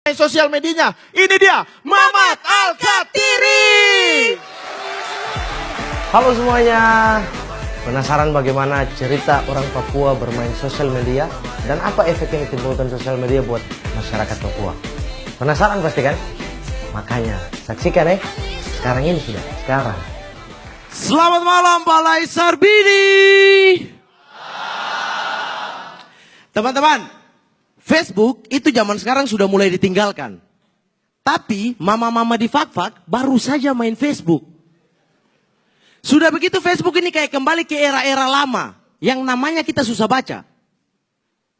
Sosial medianya. Ini dia, Mamat Al-Katiri. Halo semuanya. Penasaran bagaimana cerita orang Papua bermain sosial media dan apa efek yang ditimbulkan sosial media buat masyarakat Papua? Penasaran pasti kan? Makanya saksikan sekarang ini sudah, sekarang. Selamat malam Balai Sarbini. Teman-teman, Facebook itu zaman sekarang sudah mulai ditinggalkan. Tapi mama-mama di Fak-Fak baru saja main Facebook. Sudah begitu Facebook ini kayak kembali ke era-era lama yang namanya kita susah baca.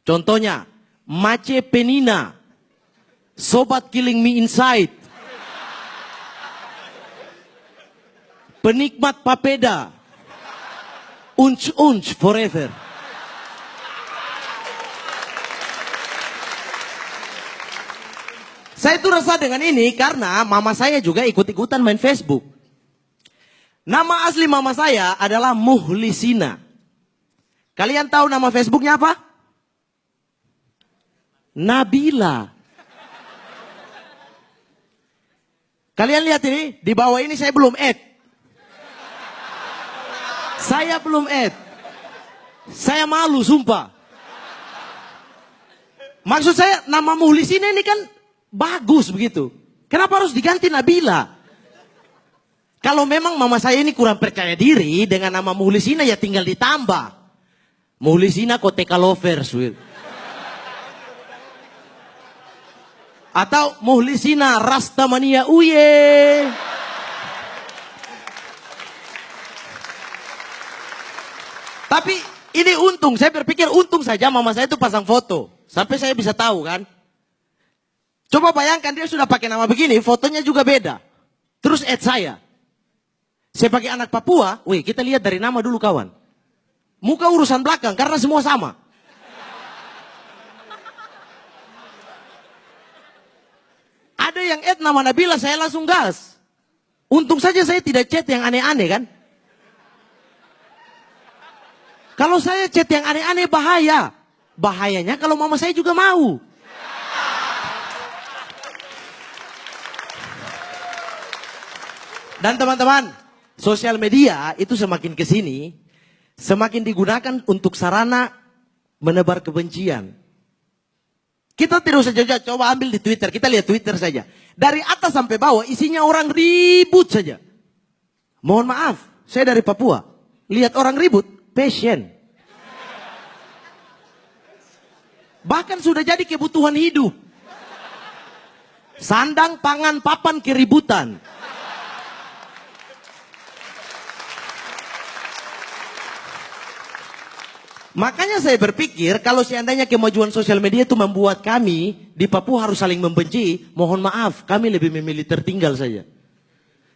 Contohnya, Mace Penina, Sobat Killing Me Inside, Penikmat Papeda, Unch Unch Forever. Saya tuh resah dengan ini karena mama saya juga ikut-ikutan main Facebook. Nama asli mama saya adalah Muhlisina. Kalian tahu nama Facebooknya apa? Nabila. Kalian lihat ini, di bawah ini saya belum add. Saya belum add. Saya malu sumpah. Maksud saya nama Muhlisina ini kan bagus begitu. Kenapa harus diganti Nabila? Kalau memang mama saya ini kurang percaya diri dengan nama Muhlisina ya tinggal ditambah. Muhlisina Koteka Lovers. Atau Muhlisina Rastamania Uye. Tapi ini untung, saya berpikir untung saja mama saya itu pasang foto. Sampai saya bisa tahu kan. Coba bayangkan dia sudah pakai nama begini, fotonya juga beda. Terus add saya. Saya pakai anak Papua, wih kita lihat dari nama dulu kawan. Muka urusan belakang karena semua sama. Ada yang add nama Nabila, saya langsung gas. Untung saja saya tidak chat yang aneh-aneh kan. Kalau saya chat yang aneh-aneh bahaya. Bahayanya kalau mama saya juga mau. Dan teman-teman, sosial media itu semakin kesini, semakin digunakan untuk sarana menebar kebencian. Kita tidak usah jauh-jauh, coba ambil di Twitter, kita lihat Twitter saja. Dari atas sampai bawah isinya orang ribut saja. Mohon maaf, saya dari Papua. Lihat orang ribut, passion. Bahkan sudah jadi kebutuhan hidup. Sandang, pangan, papan, keributan. Makanya saya berpikir kalau seandainya kemajuan sosial media itu membuat kami di Papua harus saling membenci, mohon maaf, kami lebih memilih tertinggal saja.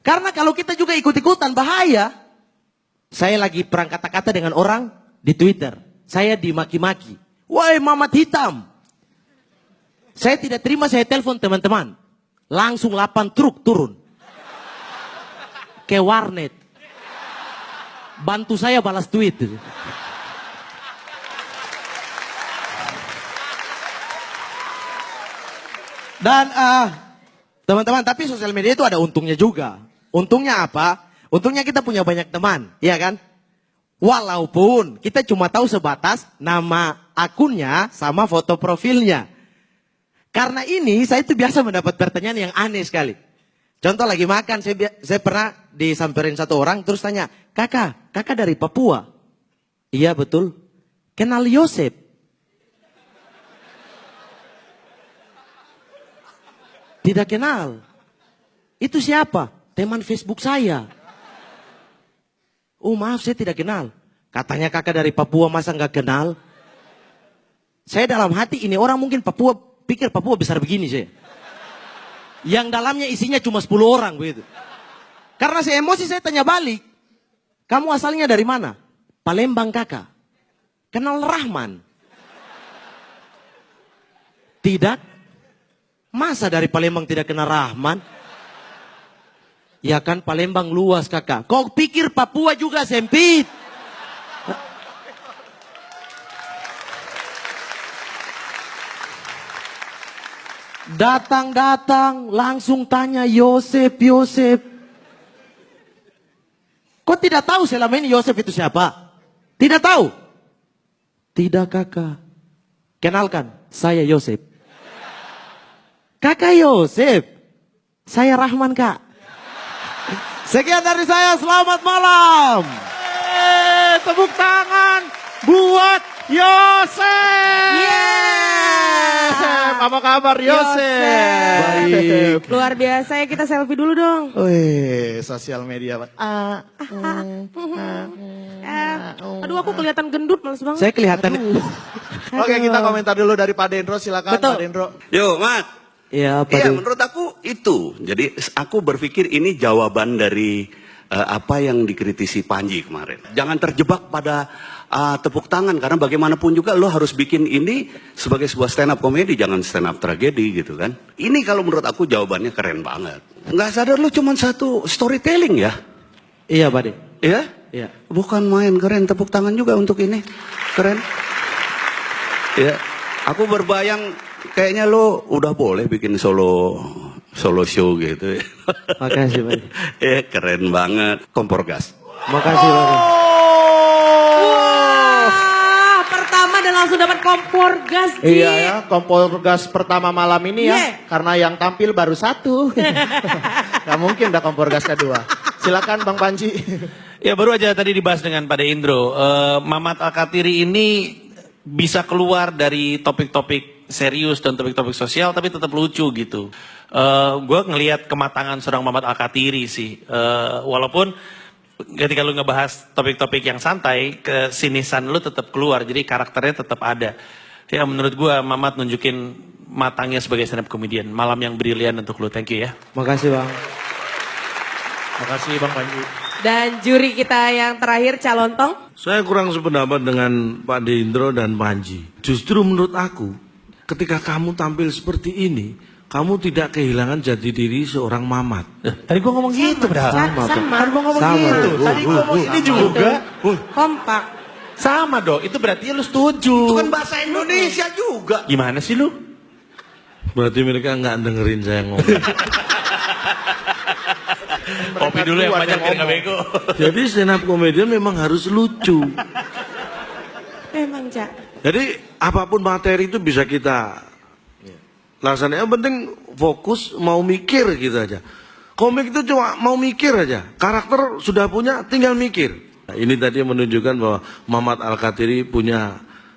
Karena kalau kita juga ikut-ikutan bahaya. Saya lagi perang kata-kata dengan orang di Twitter. Saya dimaki-maki. Woi Mamat Hitam. Saya tidak terima, saya telepon teman-teman. Langsung 8 truk turun. Ke warnet. Bantu saya balas tweet. Dan teman-teman, tapi sosial media itu ada untungnya juga. Untungnya apa? Untungnya kita punya banyak teman, ya kan? Walaupun kita cuma tahu sebatas nama akunnya sama foto profilnya. Karena ini saya itu biasa mendapat pertanyaan yang aneh sekali. Contoh lagi makan, saya pernah disamperin satu orang terus tanya, kakak dari Papua? Iya betul. Kenal Yosep? Tidak kenal. Itu siapa? Teman Facebook saya. Oh maaf saya tidak kenal. Katanya kakak dari Papua masa nggak kenal? Saya dalam hati ini orang mungkin Papua pikir Papua besar begini saya. Yang dalamnya isinya cuma 10 orang begitu. Karena saya emosi saya tanya balik. Kamu asalnya dari mana? Palembang kakak. Kenal Rahman? Tidak. Masa dari Palembang tidak kenal Rahman? Ya kan Palembang luas kakak. Kau pikir Papua juga sempit? Datang-datang langsung tanya Yosef. Kok tidak tahu selama ini Yosef itu siapa? Tidak tahu? Tidak kakak. Kenalkan, saya Yosef. Kakak Yosef. Saya Rahman kak. Sekian dari saya, selamat malam. Tepuk tangan buat Yosef. Apa kabar Yosef? Baik. Luar biasa ya, kita selfie dulu dong. Wih, sosial media. Aduh, aku kelihatan gendut males banget. Saya kelihatan. Oke, kita komentar dulu dari Pak Dendro, silakan Betul. Pak Dendro. Yo, Mat. Iya, apa Iya, tuh? menurut aku itu. Jadi aku berpikir ini jawaban dari apa yang dikritisi Panji kemarin. Jangan terjebak pada tepuk tangan, karena bagaimanapun juga lo harus bikin ini sebagai sebuah stand up komedi, jangan stand up tragedi gitu kan. Ini kalau menurut aku jawabannya keren banget. Nggak sadar lo cuma satu storytelling ya? Iya, Pak De. Iya? Iya. Bukan main, keren. Tepuk tangan juga untuk ini. Keren. Ya, aku berbayang kayaknya lo udah boleh bikin solo show gitu. Makasih, Pak De. Keren banget. Kompor gas. Makasih, Pak De. Wah, pertama dan langsung dapat kompor gas. Ji. Iya ya, kompor gas pertama malam ini ya. Iya. Karena yang tampil baru satu. Gak mungkin udah kompor gas kedua. Silakan Bang Panji. Ya baru aja tadi dibahas dengan Pak De Indro. Mamat Alkatiri ini bisa keluar dari topik-topik serius dan topik-topik sosial tapi tetap lucu gitu. Gue ngelihat kematangan seorang Mamat Alkatiri sih. Walaupun ketika lu ngebahas topik-topik yang santai, kesinisan lu tetap keluar. Jadi karakternya tetap ada. Ya menurut gue Mamat nunjukin matangnya sebagai stand up comedian. Malam yang brilian untuk lu. Thank you ya. Makasih, Bang. Makasih Bang Panji. Dan juri kita yang terakhir, Calontong. Saya kurang sependapat dengan Pak Dendro dan Panji. Justru menurut aku, ketika kamu tampil seperti ini, kamu tidak kehilangan jati diri seorang Mamat. Tadi gue ngomong gitu padahal. Sama. Kan gue ngomong Sama. gitu. Tadi gue ngomong ini juga. Kompak. Sama dong. Itu berarti lu setuju. Itu kan bahasa Indonesia juga. Gimana sih lu? Berarti mereka nggak dengerin saya ngomong. Kopi dulu yang banyak biar gak bego. Jadi stand up comedian memang harus lucu. Memang, Cak. Jadi apapun materi itu bisa kita laksanakan. Yang penting fokus, mau mikir gitu aja. Komik itu cuma mau mikir aja. Karakter sudah punya, tinggal mikir. Nah, ini tadi menunjukkan bahwa Mamat Alkatiri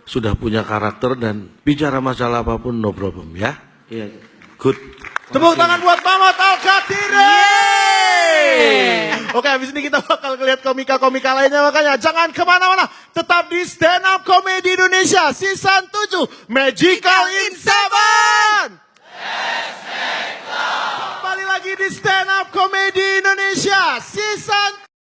sudah punya karakter dan bicara masalah apapun no problem ya. Iya. Good. Tepuk tangan buat Mamat Alkatiri. Oke, habis ini kita bakal lihat komika-komika lainnya, makanya jangan kemana-mana. Tetap di Stand Up Comedy Indonesia Season 7 Magical in 7.